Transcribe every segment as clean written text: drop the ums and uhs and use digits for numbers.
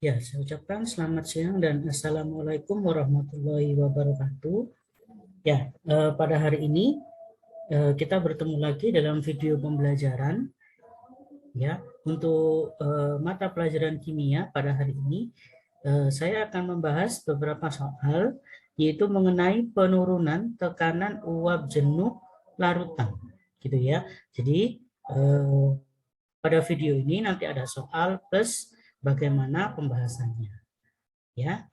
Ya, saya ucapkan selamat siang dan Assalamualaikum warahmatullahi wabarakatuh. Ya, pada hari ini kita bertemu lagi dalam video pembelajaran. Ya, untuk mata pelajaran kimia pada hari ini, saya akan membahas beberapa soal, yaitu mengenai penurunan tekanan uap jenuh larutan, gitu ya. Jadi pada video ini nanti ada soal plus bagaimana pembahasannya. Ya,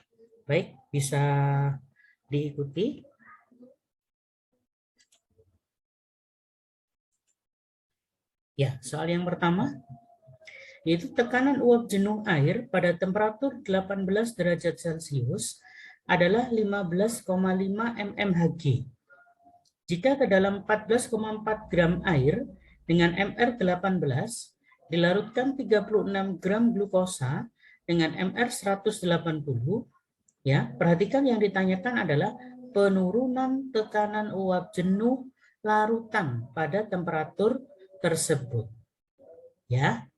baik, bisa diikuti. Ya, soal yang pertama, yaitu tekanan uap jenuh air pada temperatur 18 derajat Celcius adalah 15,5 mmHg. Jika ke dalam 14,4 gram air dengan MR 18 dilarutkan 36 gram glukosa dengan MR 180, ya, perhatikan yang ditanyakan adalah penurunan tekanan uap jenuh larutan pada temperatur tersebut. Ya,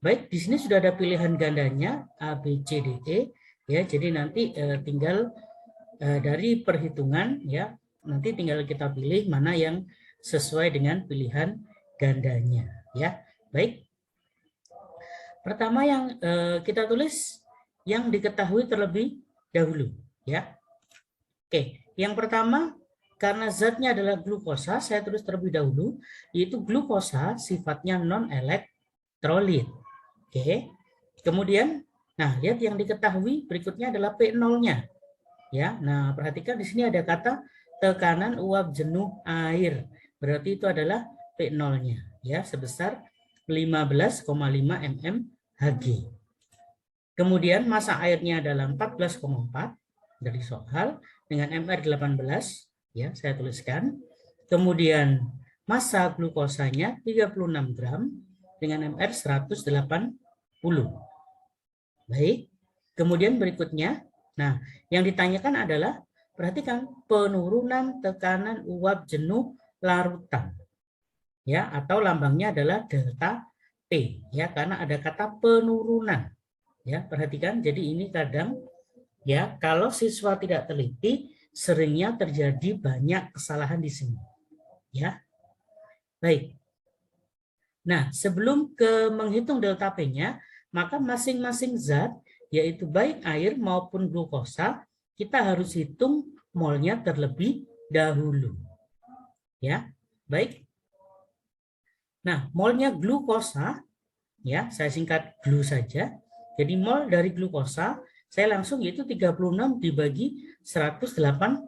baik, di sini sudah ada pilihan gandanya A, B, C, D, E. Ya, jadi nanti tinggal dari perhitungan, ya, nanti tinggal kita pilih mana yang sesuai dengan pilihan gandanya. Ya, baik. Pertama yang kita tulis yang diketahui terlebih dahulu. Ya, oke. Yang pertama, karena zatnya adalah glukosa, saya tulis terlebih dahulu, yaitu glukosa sifatnya non-elektrolit. Oke. Kemudian, nah, lihat yang diketahui berikutnya adalah P0-nya. Ya, nah, perhatikan di sini ada kata tekanan uap jenuh air. Berarti itu adalah P0-nya, ya, sebesar 15,5 mmHg. Kemudian massa airnya adalah 14,4 dari soal dengan MR 18, ya, saya tuliskan. Kemudian massa glukosanya 36 gram dengan MR 180. Baik. Kemudian berikutnya, nah, yang ditanyakan adalah perhatikan penurunan tekanan uap jenuh larutan. Ya, atau lambangnya adalah delta P, ya, karena ada kata penurunan. Ya, perhatikan, jadi ini kadang, ya, kalau siswa tidak teliti seringnya terjadi banyak kesalahan di sini, ya. Baik. Nah, sebelum menghitung delta P-nya, maka masing-masing zat, yaitu baik air maupun glukosa, kita harus hitung molnya terlebih dahulu. Ya, baik. Nah, molnya glukosa, ya, saya singkat glu saja. Jadi mol dari glukosa, saya langsung yaitu 36 dibagi 180,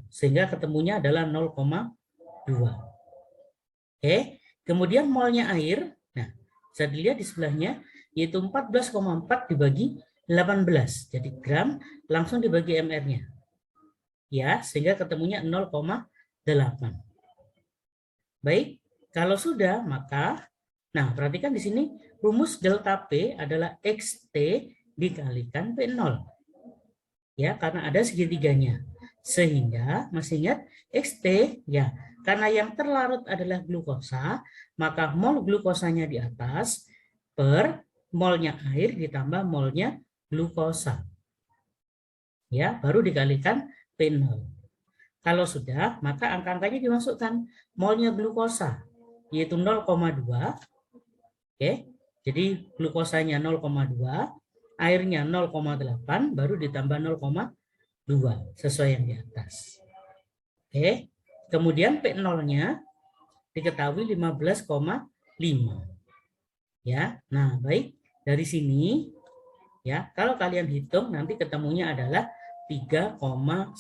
sehingga ketemunya adalah 0,2. Oke, kemudian molnya air, nah, bisa dilihat di sebelahnya, yaitu 14,4 dibagi 18. Jadi gram langsung dibagi MR-nya. Ya, sehingga ketemunya 0,8. Baik, kalau sudah, maka, nah, perhatikan di sini, rumus delta P adalah XT dikalikan P0. Ya, karena ada segitiganya. Sehingga, masih ingat, XT, ya, karena yang terlarut adalah glukosa, maka mol glukosanya di atas per molnya air ditambah molnya glukosa. Ya, baru dikalikan P0. Kalau sudah, maka angka-angkanya dimasukkan. Molnya glukosa, yaitu 0,2. Oke, jadi glukosanya 0,2, airnya 0,8, baru ditambah 0,2, sesuai yang di atas. Oke, kemudian P0-nya diketahui 15,5. Ya, nah baik, dari sini, ya, kalau kalian hitung nanti ketemunya adalah 3,10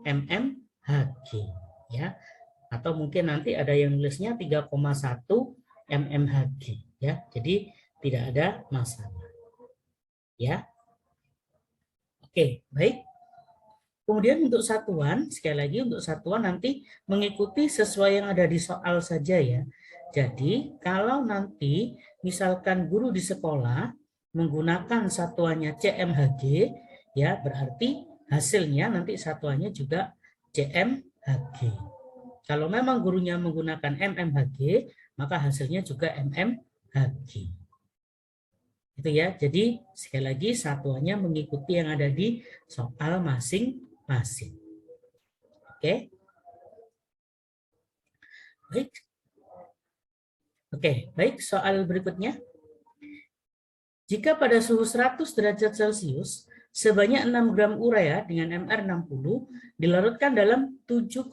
mmHg, ya, atau mungkin nanti ada yang nulisnya 3,1 mmHg, ya, jadi tidak ada masalah, ya. Oke, baik. Kemudian untuk satuan, sekali lagi untuk satuan nanti mengikuti sesuai yang ada di soal saja, ya. Jadi kalau nanti misalkan guru di sekolah menggunakan satuannya CMHG, ya, berarti hasilnya nanti satuannya juga CMHG. Kalau memang gurunya menggunakan mmHg, maka hasilnya juga mmHg. Itu ya. Jadi sekali lagi satuannya mengikuti yang ada di soal masing-masing. Oke. Baik. Oke, baik. Soal berikutnya. Jika pada suhu 100 derajat Celcius sebanyak 6 gram urea dengan MR 60 dilarutkan dalam 7,2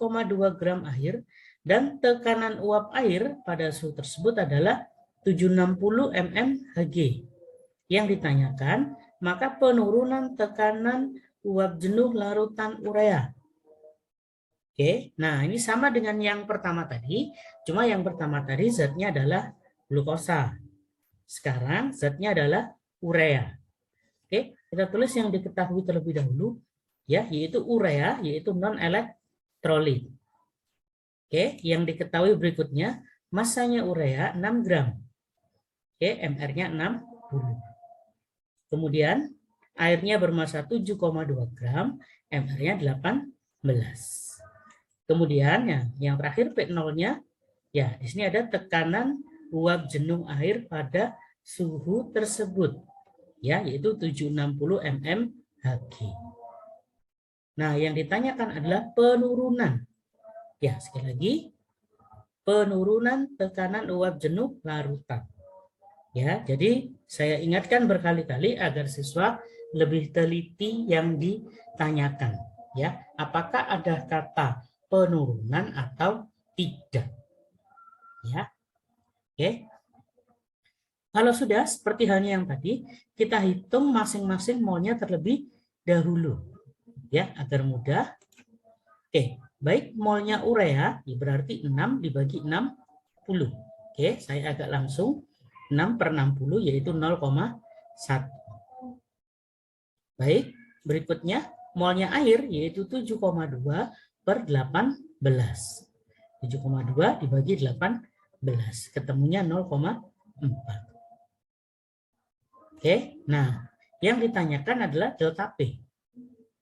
gram air dan tekanan uap air pada suhu tersebut adalah 760 mmHg. Yang ditanyakan, maka penurunan tekanan uap jenuh larutan urea. Oke, nah ini sama dengan yang pertama tadi, cuma yang pertama tadi zatnya adalah glukosa. Sekarang zatnya adalah urea. Oke, kita tulis yang diketahui terlebih dahulu, ya, yaitu urea, yaitu non-elektrolit. Oke, yang diketahui berikutnya, masanya urea 6 gram. Oke, MR-nya 60. Kemudian airnya bermassa 7,2 gram, MR-nya 18. Kemudian yang terakhir P0-nya, ya di sini ada tekanan uap jenuh air pada suhu tersebut, ya yaitu 760 mmHg. Nah, yang ditanyakan adalah penurunan. Ya, sekali lagi penurunan tekanan uap jenuh larutan. Ya, jadi saya ingatkan berkali-kali agar siswa lebih teliti yang ditanyakan. Ya, apakah ada kata penurunan atau tidak? Ya, oke. Kalau sudah seperti halnya yang tadi, kita hitung masing-masing molnya terlebih dahulu, ya agar mudah. Oke, baik molnya urea berarti 6 dibagi 60. Oke, saya agak langsung 6 per 60 yaitu 0,1. Baik, berikutnya molnya air yaitu 7,2 per 18. 7,2 dibagi 18, ketemunya 0,4. Oke, nah yang ditanyakan adalah delta P.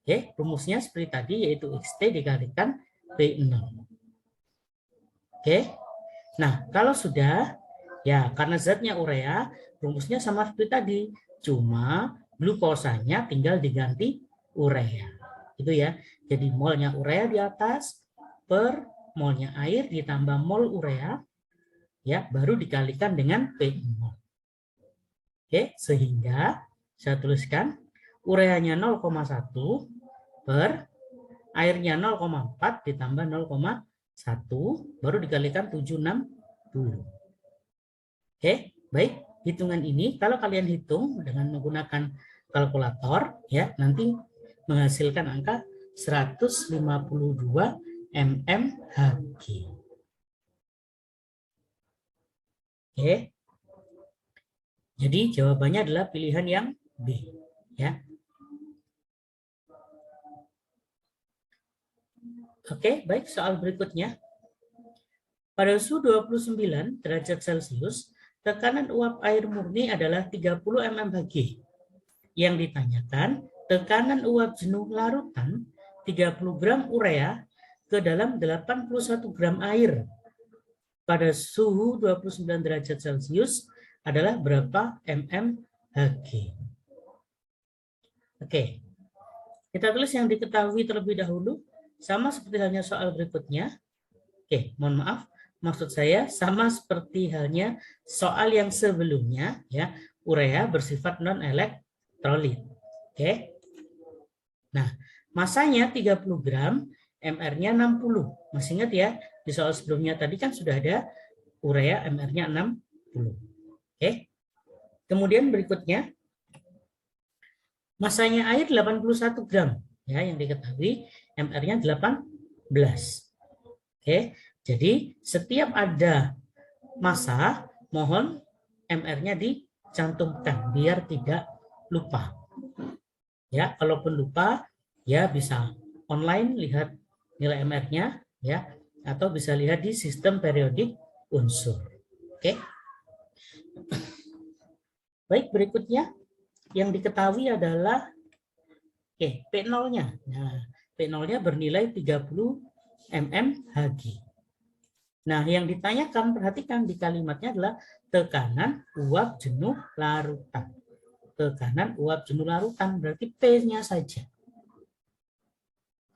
Oke, rumusnya seperti tadi yaitu XT dikalikan P0. Oke, nah kalau sudah, ya karena zatnya urea, rumusnya sama seperti tadi, cuma glukosanya tinggal diganti urea. Itu ya, jadi molnya urea di atas per molnya air ditambah mol urea, ya baru dikalikan dengan P0. Oke, sehingga saya tuliskan ureanya 0,1 per airnya 0,4 ditambah 0,1 baru dikalikan 760. Oke, baik. Hitungan ini kalau kalian hitung dengan menggunakan kalkulator ya nanti menghasilkan angka 152 mmHg. Oke. Jadi jawabannya adalah pilihan yang B, ya. Oke, baik, soal berikutnya. Pada suhu 29 derajat Celcius, tekanan uap air murni adalah 30 mmHg. Yang ditanyakan, tekanan uap jenuh larutan 30 gram urea ke dalam 81 gram air pada suhu 29 derajat Celcius adalah berapa mmHg. Oke, kita tulis yang diketahui terlebih dahulu, sama seperti halnya soal berikutnya. Oke, mohon maaf, maksud saya sama seperti halnya soal yang sebelumnya, ya, urea bersifat non-elektrolit. Oke, nah masanya 30 gram, MR-nya 60. Masih ingat ya, di soal sebelumnya tadi kan sudah ada urea MR-nya 60. Oke. Kemudian berikutnya masanya air 81 gram ya yang diketahui MR-nya 18. Oke. Jadi setiap ada massa mohon MR-nya dicantumkan biar tidak lupa. Ya, kalaupun lupa ya bisa online lihat nilai MR-nya ya atau bisa lihat di sistem periodik unsur. Oke. Baik, berikutnya yang diketahui adalah P0-nya. Nah, P0-nya bernilai 30 mmHg. Nah, yang ditanyakan perhatikan di kalimatnya adalah tekanan uap jenuh larutan. tekanan uap jenuh larutan, berarti P-nya saja.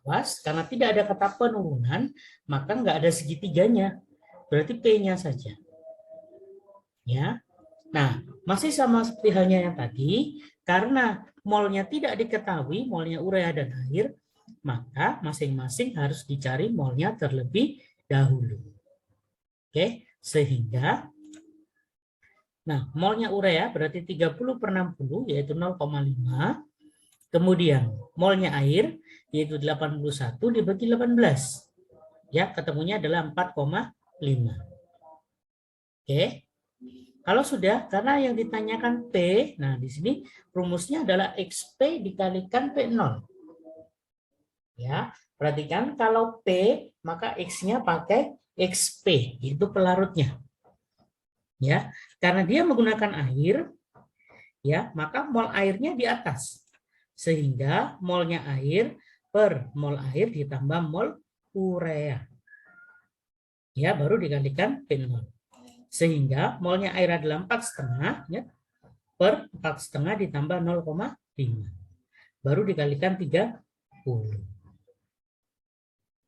Awas, karena tidak ada kata penurunan, maka nggak ada segitiganya, berarti P-nya saja. Ya. Nah, masih sama seperti halnya yang tadi, karena molnya tidak diketahui, molnya urea dan air, maka masing-masing harus dicari molnya terlebih dahulu. Oke, sehingga nah, molnya urea berarti 30/60 yaitu 0,5. Kemudian molnya air yaitu 81 dibagi 18. Ya, ketemunya adalah 4,5. Oke. Kalau sudah, karena yang ditanyakan P, nah di sini rumusnya adalah XP dikalikan P0. Ya, perhatikan kalau P maka X-nya pakai XP, itu pelarutnya. Ya, karena dia menggunakan air, ya, maka mol airnya di atas. Sehingga molnya air per mol air ditambah mol urea. Ya, baru dikalikan P0. Sehingga molnya air adalah 4,5 ya, per 4,5 ditambah 0,5. Baru dikalikan 30.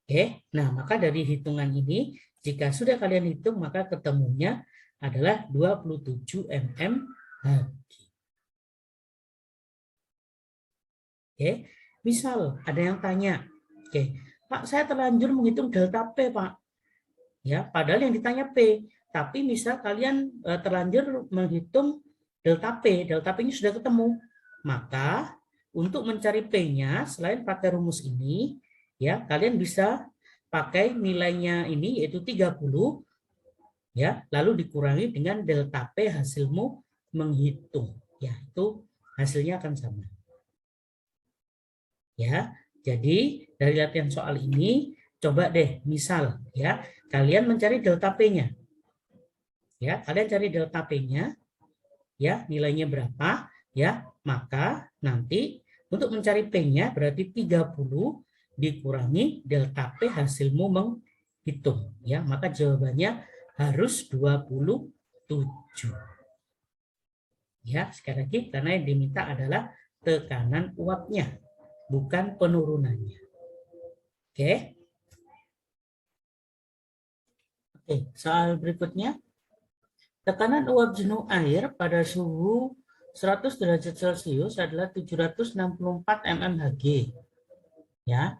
Oke, nah maka dari hitungan ini, jika sudah kalian hitung, maka ketemunya adalah 27 mmHg. Oke, misal ada yang tanya, oke, Pak, saya terlanjur menghitung delta P, Pak. Ya, padahal yang ditanya P, tapi misal kalian terlanjur menghitung delta P-nya sudah ketemu, maka untuk mencari P-nya selain pakai rumus ini, ya kalian bisa pakai nilainya ini yaitu 30, ya lalu dikurangi dengan delta P hasilmu menghitung, ya itu hasilnya akan sama. Ya, jadi dari latihan soal ini coba deh misal ya kalian mencari delta P-nya. Ya, kalian cari delta P-nya ya, nilainya berapa ya, maka nanti untuk mencari P-nya berarti 30 dikurangi delta P hasilmu menghitung ya, maka jawabannya harus 27. Ya, sekali lagi karena yang diminta adalah tekanan uapnya, bukan penurunannya. Oke. Oke, soal berikutnya. Tekanan uap jenuh air pada suhu 100 derajat Celcius adalah 764 mmHg. Ya.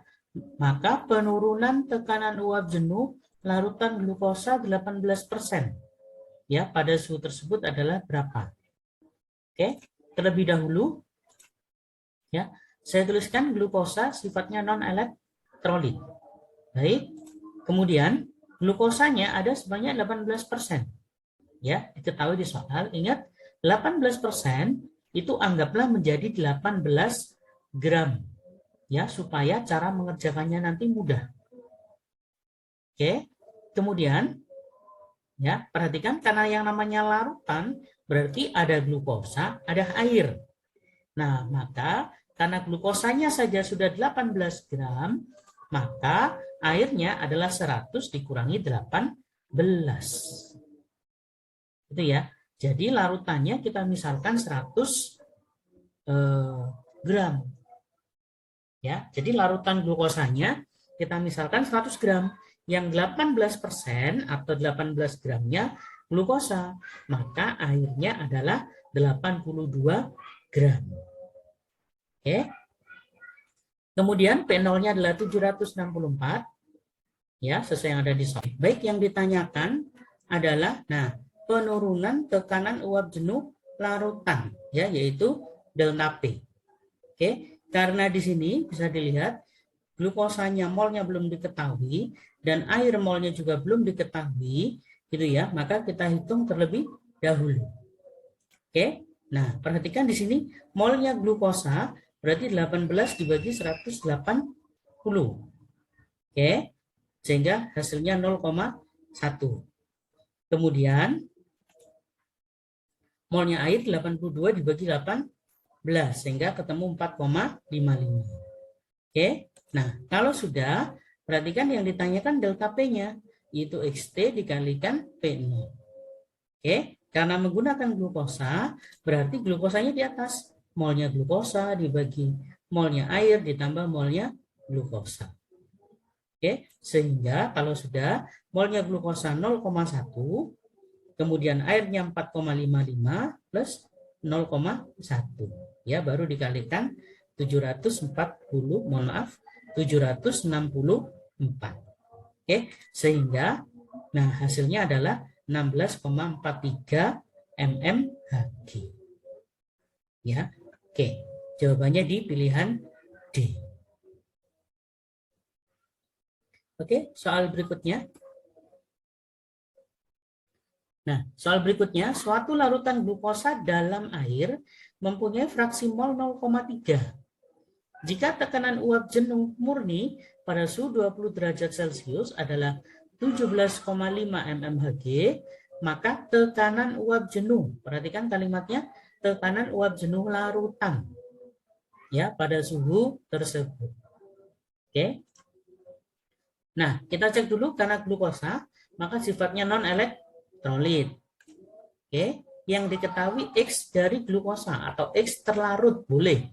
Maka penurunan tekanan uap jenuh larutan glukosa 18%. Ya, pada suhu tersebut adalah berapa? Oke, terlebih dahulu ya, saya tuliskan glukosa sifatnya non-elektrolit. Baik. Kemudian glukosanya ada sebanyak 18%. Ya, diketahui di soal, ingat 18% itu anggaplah menjadi 18 gram. Ya, supaya cara mengerjakannya nanti mudah. Oke. Kemudian ya, perhatikan karena yang namanya larutan berarti ada glukosa, ada air. Nah, maka karena glukosanya saja sudah 18 gram, maka airnya adalah 100 dikurangi 18. Itu ya. Jadi larutannya kita misalkan 100 gram. Ya, jadi larutan glukosanya kita misalkan 100 gram. Yang 18% atau 18 gramnya glukosa, maka airnya adalah 82 gram. Oke. Kemudian P0-nya adalah 764. Ya, sesuai yang ada di slide. Baik, yang ditanyakan adalah nah, penurunan tekanan uap jenuh larutan ya, yaitu delta P. Oke, karena di sini bisa dilihat glukosanya molnya belum diketahui dan air molnya juga belum diketahui gitu ya, maka kita hitung terlebih dahulu. Oke. Nah, perhatikan di sini molnya glukosa berarti 18 dibagi 180. Oke. Sehingga hasilnya 0,1. Kemudian molnya air 82 dibagi 18 sehingga ketemu 4,55. Oke. Nah, kalau sudah, perhatikan yang ditanyakan delta P-nya, yaitu XT dikalikan P0. Oke. Karena menggunakan glukosa, berarti glukosanya di atas. Molnya glukosa dibagi molnya air ditambah molnya glukosa. Oke, sehingga kalau sudah molnya glukosa 0,1, kemudian airnya 4,55 plus 0,1. Ya, baru dikalikan 740, mohon maaf, 764. Oke, sehingga nah hasilnya adalah 16,43 mmHg. Ya. Oke, jawabannya di pilihan D. Oke, soal berikutnya. Nah, soal berikutnya, suatu larutan glukosa dalam air mempunyai fraksi mol 0,3. Jika tekanan uap jenuh murni pada suhu 20 derajat Celcius adalah 17,5 mmHg, maka tekanan uap jenuh, perhatikan kalimatnya, tekanan uap jenuh larutan ya pada suhu tersebut. Oke. Nah, kita cek dulu karena glukosa, maka sifatnya non-elektrolit. Oke, yang diketahui X dari glukosa atau X terlarut boleh.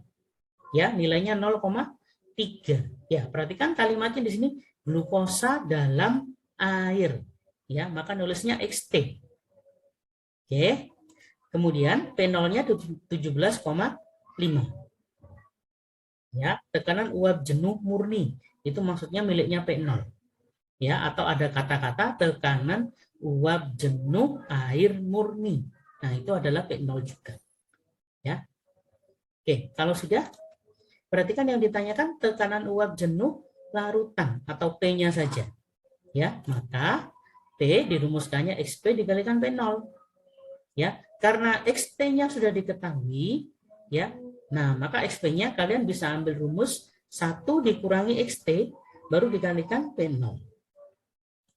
Ya, nilainya 0,3. Ya, perhatikan kalimatnya di sini glukosa dalam air. Ya, maka nulisnya XT. Oke. Kemudian P0-nya 17,5. Ya, tekanan uap jenuh murni. Itu maksudnya miliknya P0. Ya, atau ada kata-kata tekanan uap jenuh air murni. Nah, itu adalah P0 juga. Ya. Oke, kalau sudah, perhatikan yang ditanyakan tekanan uap jenuh larutan atau P-nya saja. Ya, maka P dirumuskannya XP dikalikan P0. Ya, karena XT-nya sudah diketahui, ya. Nah, maka XP-nya kalian bisa ambil rumus 1 dikurangi XT baru dikalikan P0.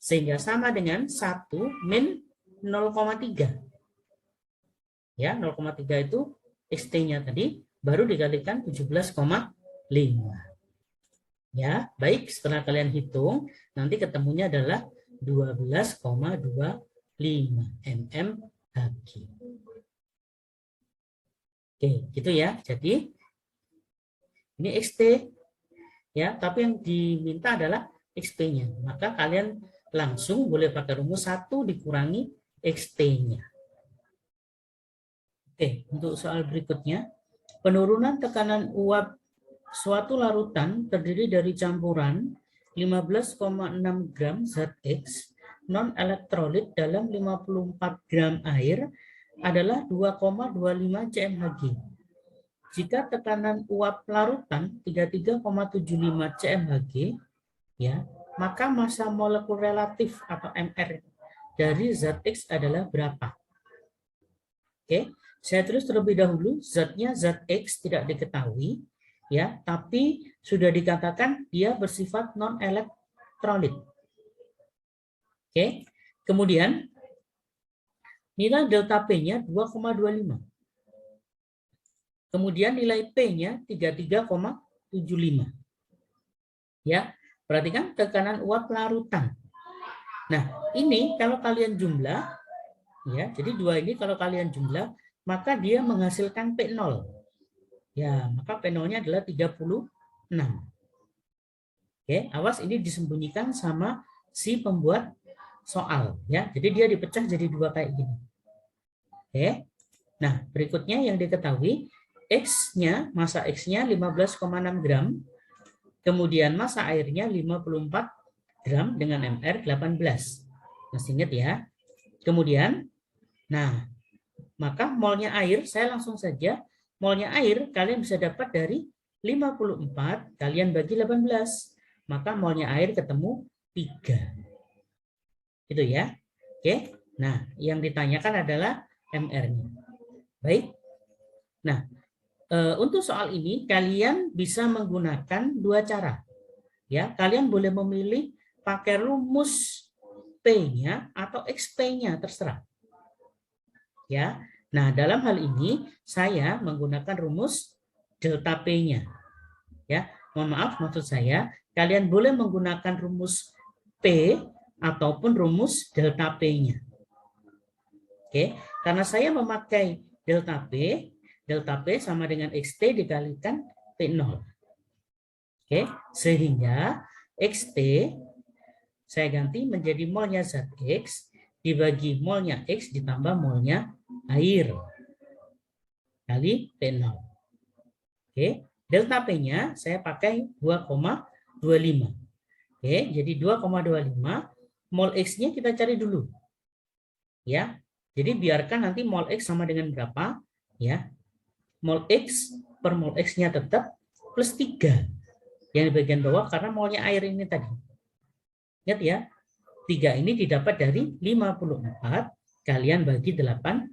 Sehingga sama dengan 1 min 0,3. Ya, 0,3 itu XT-nya tadi baru dikalikan 17,5. Ya, baik, setelah kalian hitung nanti ketemunya adalah 12,25 mmHg. Oke, gitu ya. Jadi ini XT ya, tapi yang diminta adalah XP-nya. Maka kalian langsung boleh pakai rumus 1 dikurangi XT-nya. Oke, untuk soal berikutnya, penurunan tekanan uap suatu larutan terdiri dari campuran 15,6 gram zat X non-elektrolit dalam 54 gram air adalah 2,25 cmHg. Jika tekanan uap larutan 33,75 cmHg, ya, maka massa molekul relatif atau MR dari zat X adalah berapa? Oke, saya tulis terlebih dahulu, zatnya zat X tidak diketahui, ya, tapi sudah dikatakan dia bersifat non-elektrolit. Oke, kemudian nilai delta P-nya 2,25. Kemudian nilai P-nya 33,75. Ya, perhatikan tekanan uap larutan. Nah, ini kalau kalian jumlah, ya, jadi dua ini kalau kalian jumlah, maka dia menghasilkan P0. Ya, maka P0-nya adalah 36. Oke, awas ini disembunyikan sama si pembuat soal, ya. Jadi dia dipecah jadi dua kayak gini. Oke. Nah, berikutnya yang diketahui X-nya, massa X-nya 15,6 gram. Kemudian massa airnya 54 gram dengan MR 18. Masih ingat ya. Kemudian, nah, maka molnya air, saya langsung saja, molnya air kalian bisa dapat dari 54 kalian bagi 18. Maka molnya air ketemu 3. Gitu ya. Oke. Nah, yang ditanyakan adalah MR-nya. Baik. Nah, untuk soal ini kalian bisa menggunakan dua cara. Ya, kalian boleh memilih pakai rumus P-nya atau XP-nya, terserah. Ya. Nah, dalam hal ini saya menggunakan rumus delta P-nya. Ya, mohon maaf maksud saya, kalian boleh menggunakan rumus P ataupun rumus delta P-nya. Oke, Karena saya memakai delta P sama dengan XT dikalikan P0. Oke, sehingga XT saya ganti menjadi molnya ZX dibagi molnya X ditambah molnya air kali P0. Oke, delta P-nya saya pakai 2,25. Oke, jadi 2,25 mol X-nya kita cari dulu. Ya. Jadi biarkan nanti mol X sama dengan berapa? Ya. Mol X per mol X-nya tetap plus 3. Yang di bagian bawah karena molnya air ini tadi. Ingat ya. 3 ini didapat dari 54 kalian bagi 18.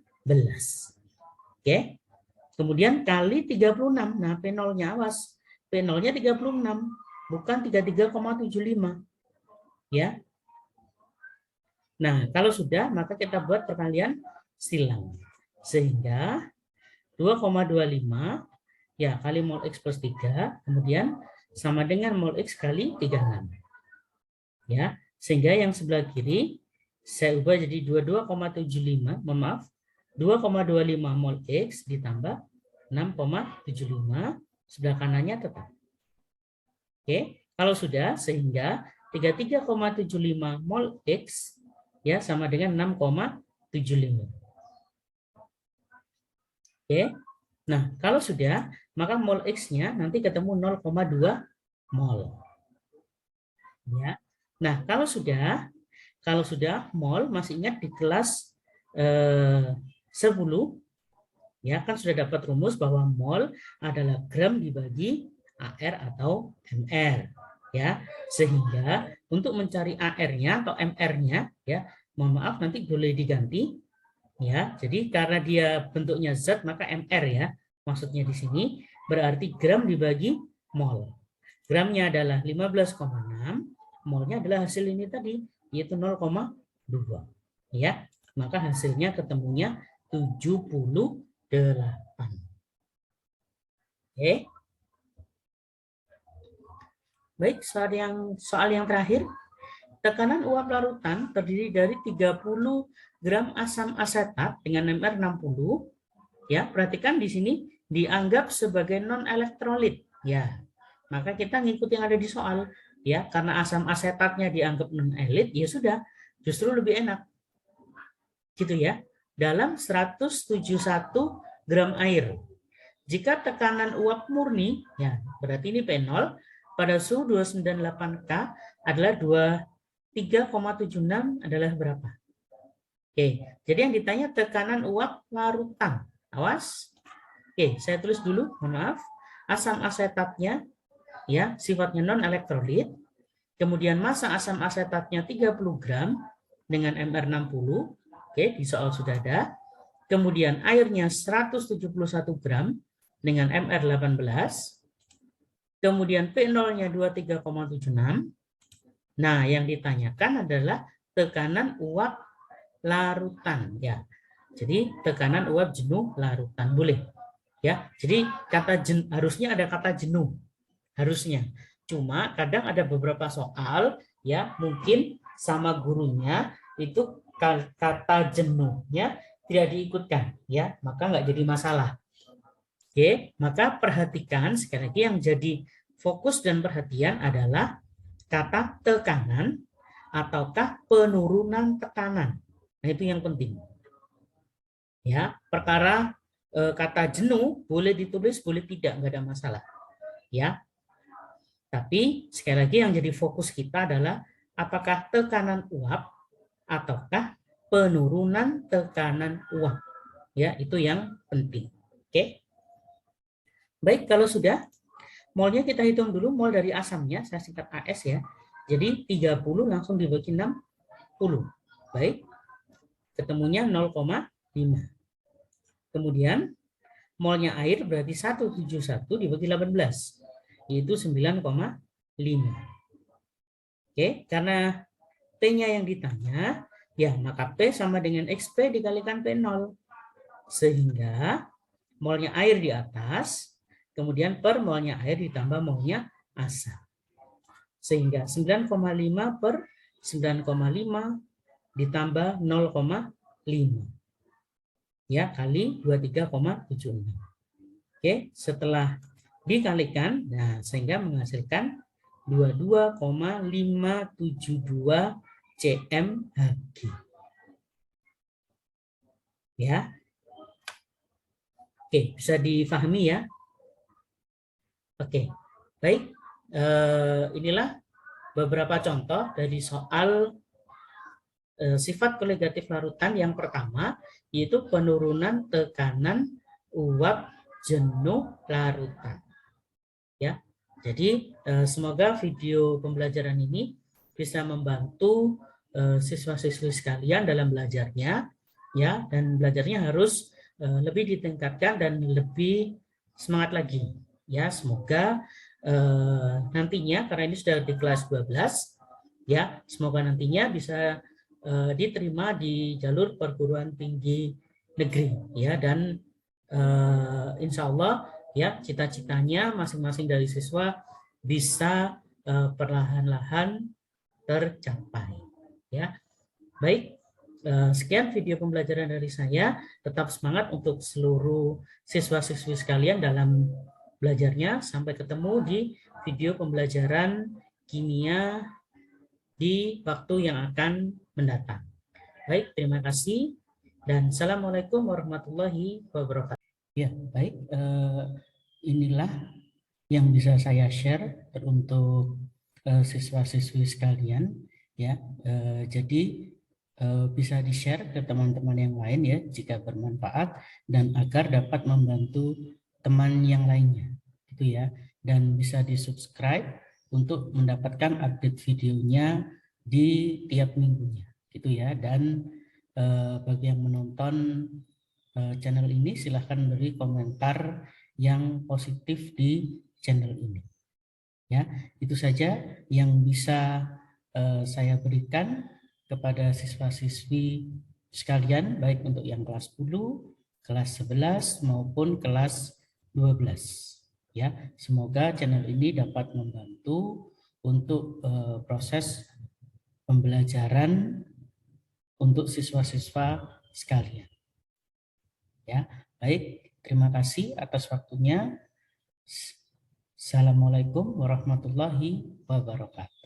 Oke. Kemudian kali 36. Nah, P0-nya awas. P0-nya 36, bukan 33,75. Ya. Nah, kalau sudah, maka kita buat perkalian silang. Sehingga 2,25 ya kali mol X plus 3, kemudian sama dengan mol X kali 36. Ya, sehingga yang sebelah kiri saya ubah jadi 22,75, maaf, 2,25 mol X ditambah 6,75, sebelah kanannya tetap. Oke, kalau sudah, sehingga 33,75 mol X ya sama dengan 6,75. Oke. Nah, kalau sudah, maka mol X-nya nanti ketemu 0,2 mol. Ya. Nah, kalau sudah mol, masih ingat di kelas 10 ya kan sudah dapat rumus bahwa mol adalah gram dibagi AR atau MR. Ya, sehingga untuk mencari AR-nya atau MR-nya ya, mohon maaf nanti boleh diganti ya. Jadi karena dia bentuknya zat maka MR ya. Maksudnya di sini berarti gram dibagi mol. Gramnya adalah 15,6, molnya adalah hasil ini tadi yaitu 0,2 ya. Maka hasilnya ketemunya 78. Oke. Baik, soal yang terakhir. Tekanan uap larutan terdiri dari 30 gram asam asetat dengan MR 60. Ya, perhatikan di sini dianggap sebagai non elektrolit. Ya, maka kita ngikut yang ada di soal. Ya, karena asam asetatnya dianggap non elit, ya sudah, justru lebih enak. Gitu ya. Dalam 171 gram air. Jika tekanan uap murni, ya berarti ini P0, pada suhu 298 K adalah 3,76 adalah berapa? Oke, jadi yang ditanya tekanan uap larutan. Awas. Oke, saya tulis dulu, mohon maaf. Asam asetatnya ya sifatnya non elektrolit. Kemudian massa asam asetatnya 30 gram dengan MR 60. Oke, di soal sudah ada. Kemudian airnya 171 gram dengan MR 18. Kemudian P0-nya 23,76. Nah, yang ditanyakan adalah tekanan uap larutan ya. Jadi tekanan uap jenuh larutan boleh. Ya. Jadi harusnya ada kata jenuh. Harusnya. Cuma kadang ada beberapa soal ya, mungkin sama gurunya itu kata jenuhnya tidak diikutkan ya, maka nggak jadi masalah. Oke, maka perhatikan sekali lagi yang jadi fokus dan perhatian adalah kata tekanan ataukah penurunan tekanan. Nah, itu yang penting. Ya, perkara kata jenuh boleh ditulis, boleh tidak, nggak ada masalah. Ya. Tapi sekali lagi yang jadi fokus kita adalah apakah tekanan uap ataukah penurunan tekanan uap. Ya, itu yang penting. Oke. Baik, kalau sudah, molnya kita hitung dulu, mol dari asamnya, saya singkat AS ya. Jadi 30 langsung dibagi 60. Baik, ketemunya 0,5. Kemudian, molnya air berarti 171 dibagi 18, yaitu 9,5. Oke, karena P-nya yang ditanya, ya maka P sama dengan XP dikalikan P0. Sehingga molnya air di atas, kemudian per molnya air ditambah molnya asam. Sehingga 9,5 per 9,5 ditambah 0,5. ya kali 23,76. Oke, setelah dikalikan, nah sehingga menghasilkan 22,572 cmHg. Ya. Oke, bisa difahami ya. Oke, baik. Inilah beberapa contoh dari soal sifat koligatif larutan. Yang pertama yaitu penurunan tekanan uap jenuh larutan. Ya, jadi semoga video pembelajaran ini bisa membantu siswa-siswi sekalian dalam belajarnya, ya, dan belajarnya harus lebih ditingkatkan dan lebih semangat lagi, ya. Semoga nantinya, karena ini sudah di kelas 12, ya, semoga nantinya bisa diterima di jalur perguruan tinggi negeri, ya, dan insya Allah, ya, cita-citanya masing-masing dari siswa bisa perlahan-lahan tercapai, ya. Baik, sekian video pembelajaran dari saya. Tetap semangat untuk seluruh siswa-siswi sekalian dalam belajarnya. Sampai ketemu di video pembelajaran kimia di waktu yang akan mendatang. Baik, terima kasih dan assalamualaikum warahmatullahi wabarakatuh. Ya, baik. Inilah yang bisa saya share untuk siswa-siswi sekalian, ya. Jadi bisa di-share ke teman-teman yang lain, ya, jika bermanfaat dan agar dapat membantu teman yang lainnya, gitu ya. Dan bisa di-subscribe untuk mendapatkan update videonya di tiap minggunya, gitu ya. Dan bagi yang menonton channel ini, silahkan beri komentar yang positif di channel ini. Ya, itu saja yang bisa saya berikan kepada siswa-siswi sekalian, baik untuk yang kelas 10, kelas 11 maupun kelas 12. Ya, semoga channel ini dapat membantu untuk proses pembelajaran untuk siswa-siswa sekalian. Ya, baik, terima kasih atas waktunya. Assalamualaikum warahmatullahi wabarakatuh.